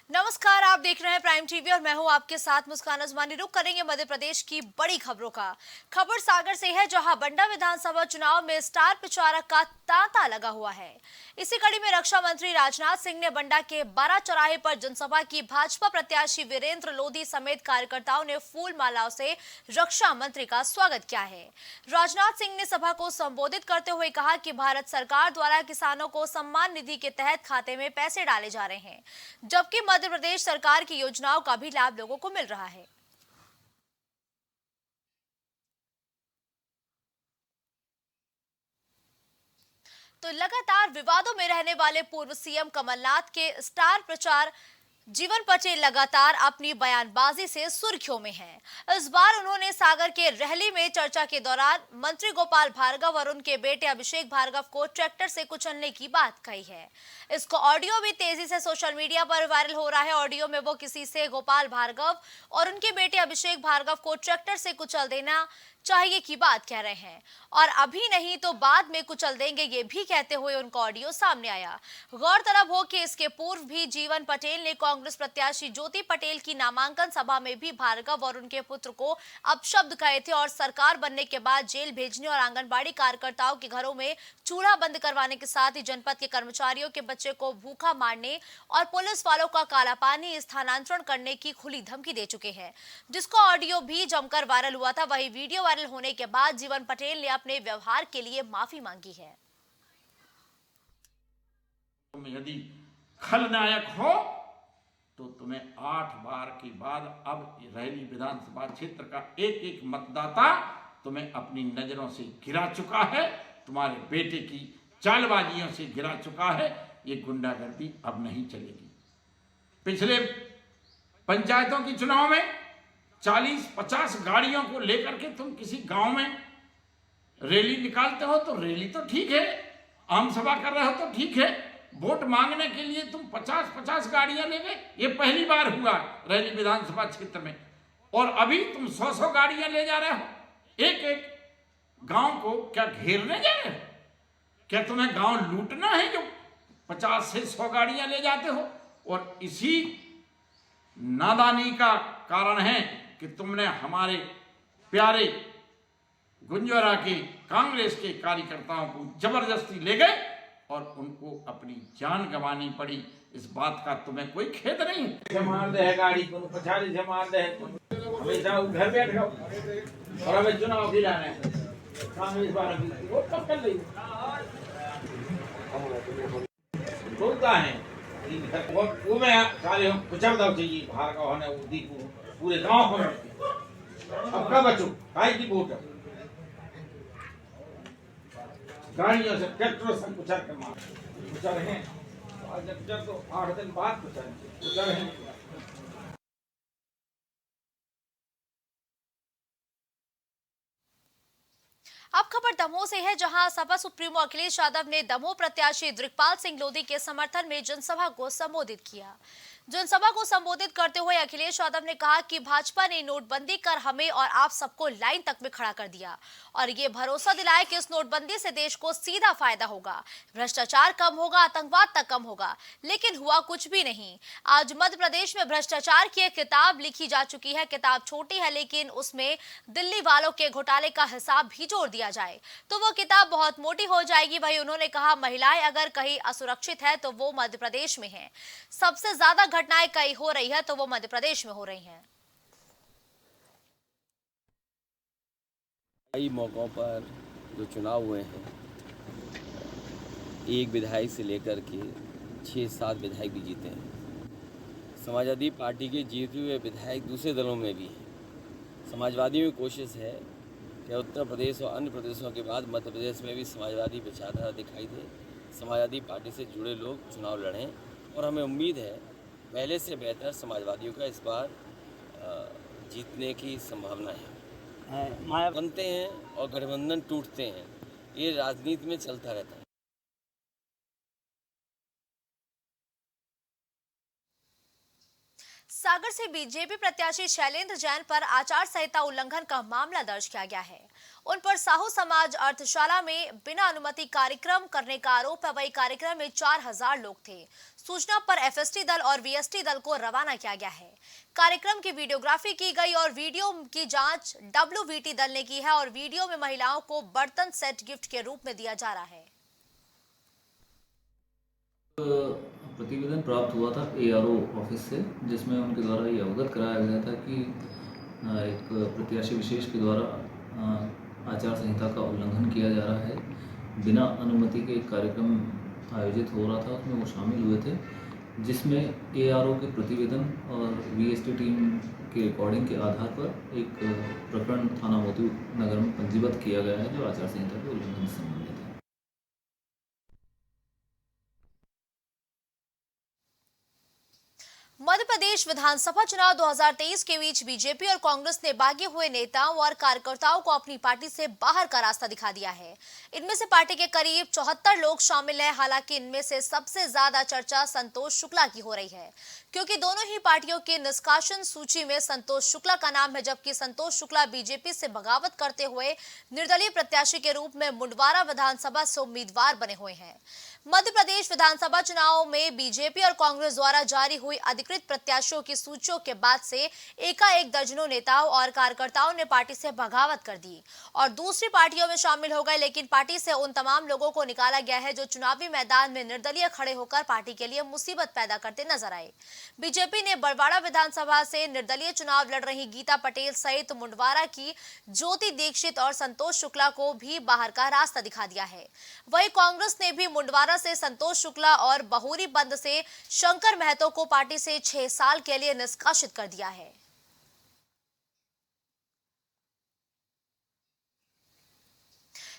नमस्कार, आप देख रहे हैं प्राइम टीवी और मैं हूं आपके साथ मुस्कान अजमानी। रुक करेंगे मध्य प्रदेश की बड़ी खबरों का। खबर सागर से है, जहां बंडा विधानसभा चुनाव में स्टार प्रचारक का तांता लगा हुआ है। इसी कड़ी में रक्षा मंत्री राजनाथ सिंह ने बंडा के 12 चौराहे पर जनसभा की। भाजपा प्रत्याशी वीरेंद्र लोधी समेत कार्यकर्ताओं ने फूल मालाओं से रक्षा मंत्री का स्वागत किया है। राजनाथ सिंह ने सभा को संबोधित करते हुए कहा कि भारत सरकार द्वारा किसानों को सम्मान निधि के तहत खाते में पैसे डाले जा रहे हैं, जबकि मध्य प्रदेश सरकार की योजनाओं का भी लाभ लोगों को मिल रहा है। तो लगातार विवादों में रहने वाले पूर्व सीएम कमलनाथ के स्टार प्रचार जीवन पटेल लगातार अपनी बयानबाजी से सुर्खियों में हैं। इस बार उन्होंने सागर के रहली में चर्चा के दौरान मंत्री गोपाल भार्गव और उनके बेटे अभिषेक भार्गव को ट्रैक्टर से कुचलने की बात कही है। इसको ऑडियो भी तेजी से सोशल मीडिया पर वायरल हो रहा है। ऑडियो में वो किसी से गोपाल भार्गव और उनके बेटे अभिषेक भार्गव को ट्रैक्टर से कुचल देना चाहिए की बात कह रहे हैं, और अभी नहीं तो बाद में कुचल देंगे, ये भी कहते हुए उनका ऑडियो सामने आया। गौरतलब हो कि इसके पूर्व भी जीवन पटेल ने कांग्रेस प्रत्याशी ज्योति पटेल की नामांकन सभा में भी भार्गव और उनके पुत्र को अपशब्द कहे थे, और सरकार बनने के बाद जेल भेजने और आंगनबाड़ी कार्यकर्ताओं के घरों में चूल्हा बंद करवाने के साथ ही जनपद के कर्मचारियों के बच्चे को भूखा मारने और पुलिस वालों का काला पानी स्थानांतरण करने की खुली धमकी दे चुके हैं, जिसका ऑडियो भी जमकर वायरल हुआ था। वही वीडियो वायरल होने के बाद जीवन पटेल ने अपने व्यवहार के लिए माफी मांगी है। तुम यदि खलनायक हो तो तुम्हें 8 बार के बाद अब रहली विधानसभा क्षेत्र का एक एक मतदाता तुम्हें अपनी नजरों से गिरा चुका है, तुम्हारे बेटे की चालबाजियों से गिरा चुका है। ये गुंडागर्दी अब नहीं चलेगी। पिछले पंचायतों की चुनाव में 40-50 गाड़ियों को लेकर के तुम किसी गांव में रैली निकालते हो तो रैली तो ठीक है, आम सभा कर रहे हो तो ठीक है, वोट मांगने के लिए तुम 50-50 गाड़ियां ले गए। ये पहली बार हुआ रैली विधानसभा क्षेत्र में, और अभी तुम 100-100 गाड़ियां ले जा रहे हो। एक एक गांव को क्या घेरने जा रहे हो? क्या तुम्हें गांव लूटना है जो 50 से 100 गाड़ियां ले जाते हो? और इसी नादानी का कारण है कि तुमने हमारे प्यारे गुंजोरा के कांग्रेस के कार्यकर्ताओं को जबरदस्ती ले गए और उनको अपनी जान गंवानी पड़ी। इस बात का तुम्हें कोई खेद नहीं? मार दे है गाड़ी को पछाड़ी से मार दे, हमेशा घर बैठ जाओ और हमें चुनाव दिलाना है। कांग्रेस वाला भी वोट कब कर ली बोलता है वो मैं सारे हम कुचल दो चाहिए भार्गव होने उदी को पूरे गांव को। अब कब बचो काई की वोट गाड़ियों से ट्रैक्टरों से कुचल के मार कुचल हैं। आज जब तो 8 दिन बाद कुचल हैं। अब खबर दमोह से है, जहां सपा सुप्रीमो अखिलेश यादव ने दमोह प्रत्याशी दिग्पाल सिंह लोधी के समर्थन में जनसभा को संबोधित किया। जनसभा को संबोधित करते हुए अखिलेश यादव ने कहा कि भाजपा ने नोटबंदी कर हमें और आप सबको लाइन तक में खड़ा कर दिया और ये भरोसा दिलाया कि इस नोटबंदी से देश को सीधा फायदा होगा, भ्रष्टाचार कम होगा, आतंकवाद तक कम होगा, लेकिन हुआ कुछ भी नहीं। आज मध्य प्रदेश में भ्रष्टाचार की एक किताब लिखी जा चुकी है। किताब छोटी है, लेकिन उसमें दिल्ली वालों के घोटाले का हिसाब भी जोड़ दिया जाए तो वो किताब बहुत मोटी हो जाएगी। वही उन्होंने कहा, महिलाएं अगर कहीं असुरक्षित है तो वो मध्य प्रदेश में है। सबसे ज्यादा घटनाएं कहीं हो रही है तो वो मध्य प्रदेश में हो रही हैं। कई मौकों पर जो चुनाव हुए हैं, एक विधायक से लेकर के 6-7 विधायक भी जीते हैं। समाजवादी पार्टी के जीते हुए विधायक दूसरे दलों में भी हैं। समाजवादियों की कोशिश है कि उत्तर प्रदेश और अन्य प्रदेशों के बाद मध्य प्रदेश में भी समाजवादी विचारधारा दिखाई दे, समाजवादी पार्टी से जुड़े लोग चुनाव लड़ें, और हमें उम्मीद है पहले से बेहतर समाजवादियों का इस बार जीतने की संभावना है। माया बनते हैं और गठबंधन टूटते हैं, ये राजनीति में चलता रहता है। सागर से बीजेपी प्रत्याशी शैलेंद्र जैन पर आचार संहिता उल्लंघन का मामला दर्ज किया गया है। उन पर साहू समाज अर्थशाला में बिना अनुमति कार्यक्रम करने का आरोप है। वही कार्यक्रम में 4000 लोग थे। सूचना पर एफएसटी दल और वीएसटी दल को रवाना किया गया है। कार्यक्रम की वीडियोग्राफी की गई और वीडियो की जांच डब्ल्यूवीटी दल ने की है और वीडियो में महिलाओं को बर्तन सेट गिफ्ट के रूप में दिया जा रहा है। प्रतिवेदन प्राप्त हुआ था एआरओ ऑफिस से, जिसमें उनके द्वारा ये अवगत कराया गया था कि एक प्रत्याशी विशेष के द्वारा आचार संहिता का उल्लंघन किया जा रहा है। बिना अनुमति के एक कार्यक्रम आयोजित हो रहा था, उसमें वो शामिल हुए थे, जिसमें एआरओ के प्रतिवेदन और वीएसटी टीम के रिकॉर्डिंग के आधार पर एक प्रकरण थाना मोती नगर में पंजीबद्ध किया गया है, जो आचार संहिता के उल्लंघन से संबंधित है। मध्य प्रदेश विधानसभा चुनाव 2023 के बीच बीजेपी और कांग्रेस ने बागी हुए नेताओं और कार्यकर्ताओं को अपनी पार्टी से बाहर का रास्ता दिखा दिया है। इनमें से पार्टी के करीब 74 लोग शामिल हैं। हालांकि इनमें से सबसे ज्यादा चर्चा संतोष शुक्ला की हो रही है, क्योंकि दोनों ही पार्टियों की निष्कासन सूची में संतोष शुक्ला का नाम है, जबकि संतोष शुक्ला बीजेपी से बगावत करते हुए निर्दलीय प्रत्याशी के रूप में मुंडवारा विधानसभा से उम्मीदवार बने हुए हैं। मध्य प्रदेश विधानसभा चुनाव में बीजेपी और कांग्रेस द्वारा जारी हुई अधिकृत प्रत्याशियों की सूचियों के बाद से एकाएक दर्जनों नेताओं और कार्यकर्ताओं ने पार्टी से बगावत कर दी और दूसरी पार्टियों में शामिल हो गए। लेकिन पार्टी से उन तमाम लोगों को निकाला गया है जो चुनावी मैदान में निर्दलीय खड़े होकर पार्टी के लिए मुसीबत पैदा करते नजर आए। बीजेपी ने बरवाड़ा विधानसभा से निर्दलीय चुनाव लड़ रही गीता पटेल सहित मुंडवारा की ज्योति दीक्षित और संतोष शुक्ला को भी बाहर का रास्ता दिखा दिया है। वहीं कांग्रेस ने भी मुंडवारा से संतोष शुक्ला और बहोरी बंद से शंकर महतो को पार्टी से 6 साल के लिए निष्कासित कर दिया है।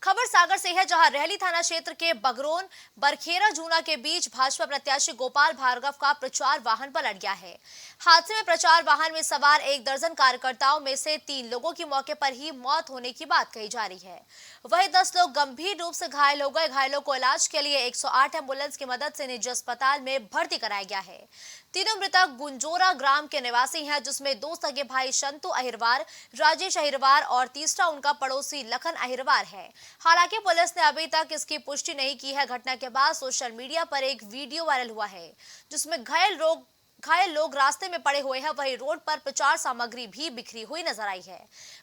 खबर सागर से है, जहां रेहली थाना क्षेत्र के बगरोन बरखेरा जूना के बीच भाजपा प्रत्याशी गोपाल भार्गव का प्रचार वाहन पलट गया है। हादसे में प्रचार वाहन में सवार 1 दर्जन कार्यकर्ताओं में से 3 लोगों की मौके पर ही मौत होने की बात कही जा रही है। वहीं 10 लोग गंभीर रूप से घायल हो गए। घायलों को इलाज के लिए 108 एम्बुलेंस की मदद से निजी अस्पताल में भर्ती कराया गया है। तीनों मृतक गुंजोरा ग्राम के निवासी हैं, जिसमें 2 सगे भाई शंतु अहिरवार, राजेश अहिरवार और तीसरा उनका पड़ोसी लखन अहिरवार है। हालांकि पुलिस ने अभी तक इसकी पुष्टि नहीं की है। घटना के बाद सोशल मीडिया पर एक वीडियो वायरल हुआ है, जिसमें घायल लोग रास्ते में पड़े हुए हैं। वहीं रोड पर प्रचार सामग्री भी बिखरी हुई नजर आई है।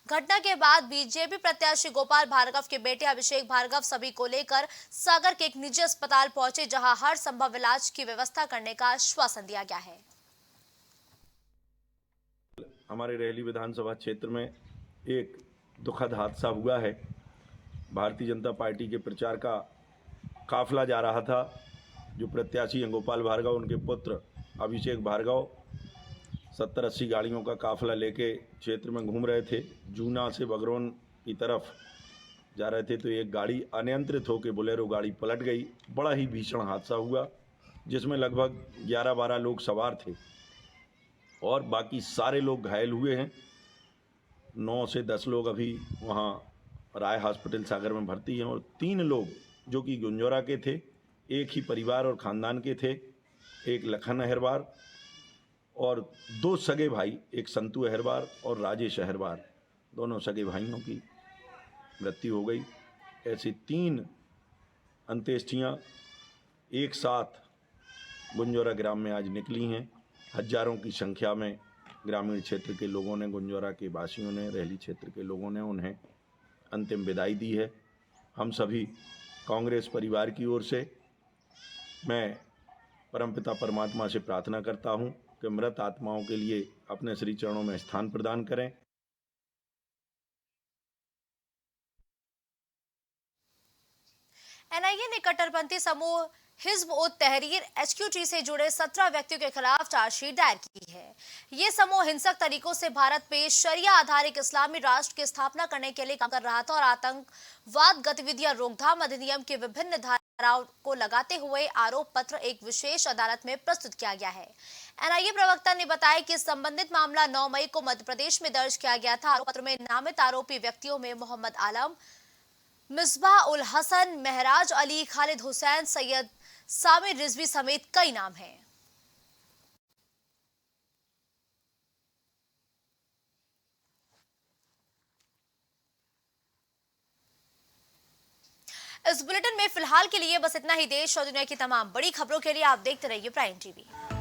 घटना के बाद बीजेपी प्रत्याशी गोपाल भार्गव के बेटे अभिषेक भार्गव सभी को लेकर सागर के एक निजी अस्पताल पहुंचे, जहां हर संभव इलाज की व्यवस्था करने का आश्वासन दिया गया है। हमारे रेहली विधानसभा क्षेत्र में एक दुखद हादसा हुआ है। भारतीय जनता पार्टी के प्रचार का काफिला जा रहा था। जो प्रत्याशी हैं गोपाल भार्गव, उनके पुत्र अभिषेक भार्गव 70-80 गाड़ियों का काफिला लेके क्षेत्र में घूम रहे थे। जूना से बगरौन की तरफ जा रहे थे तो एक गाड़ी अनियंत्रित होकर बोलेरो गाड़ी पलट गई। बड़ा ही भीषण हादसा हुआ, जिसमें लगभग 11-12 लोग सवार थे और बाकी सारे लोग घायल हुए हैं। 9 से 10 लोग अभी वहाँ राय हॉस्पिटल सागर में भर्ती हैं और 3 लोग जो कि गुंजोरा के थे, एक ही परिवार और ख़ानदान के थे, एक लखन अहिरवार और 2 सगे भाई, एक संतु अहिरवार और राजेश अहिरवार, दोनों सगे भाइयों की मृत्यु हो गई। ऐसी 3 अंत्येष्टियाँ एक साथ गुंजोरा ग्राम में आज निकली हैं। हजारों की संख्या में ग्रामीण क्षेत्र के लोगों ने, गुंजोरा के वासियों ने, रेहली क्षेत्र के लोगों ने उन्हें अंतिम विदाई दी है। हम सभी कांग्रेस परिवार की ओर से मैं परमपिता परमात्मा से प्रार्थना करता हूं कि मृत आत्माओं के लिए अपने श्री चरणों में स्थान प्रदान करें। एनआईए ने कट्टरपंथी समूह हिज्ब उत तहरीर एचक्यूटी से जुड़े 17 व्यक्तियों के खिलाफ चार्जशीट दायर की है। ये समूह हिंसक तरीकों से भारत में शरिया आधारित इस्लामी राष्ट्र की स्थापना करने के लिए काम कर रहा था और आतंकवाद गतिविधियां रोकथाम अधिनियम की विभिन्न धाराओं को लगाते हुए आरोप पत्र एक विशेष अदालत में प्रस्तुत किया गया है। एनआईए प्रवक्ता ने बताया कि संबंधित मामला 9 मई को मध्य प्रदेश में दर्ज किया गया था। आरोप पत्र में नामित आरोपी व्यक्तियों में मोहम्मद आलम, मिसबाह उल हसन, महराज अली, खालिद हुसैन, सैयद सामिर रिजवी समेत कई नाम हैं। इस बुलेटिन में फिलहाल के लिए बस इतना ही। देश और दुनिया की तमाम बड़ी खबरों के लिए आप देखते रहिए प्राइम टीवी।